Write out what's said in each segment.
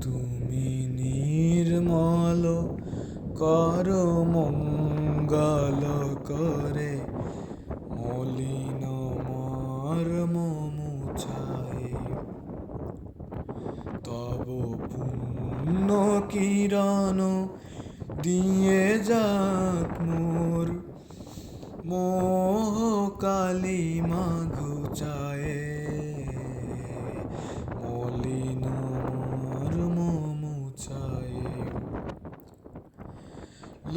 তুমি নির্মল কর মঙ্গল করে মলিন মর্ম মুছায়ে। তব পুণ্য কিরণ দিয়ে যাক মোর মোহ কালিমা ঘুচায়ে। মলিন মর্ম মুছায়ে।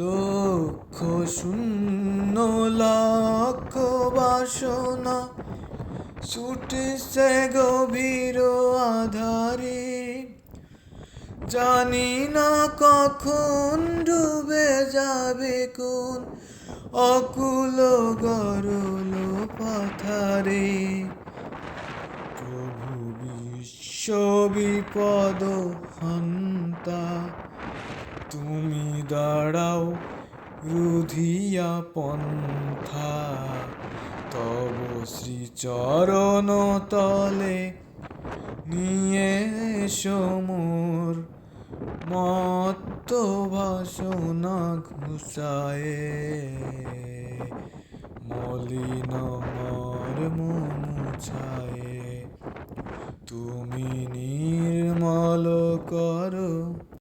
লক্ষ শূন্য লক্ষ বাসনা ছুটছে গভীর আধারে। জানি না কখন ডুবে যাবে কোন অকুল গরল পাথারে। প্রভু বিশ্ব বিপদ হন্তা, তুমি দাঁড়াও রুধিয়া পন্থা। তব শ্রীচরণ তলে নিয়ে এসো মোর মত্ত বাসনা ঘুচায়ে। মলিন মর্ম মুছায়ে। তুমি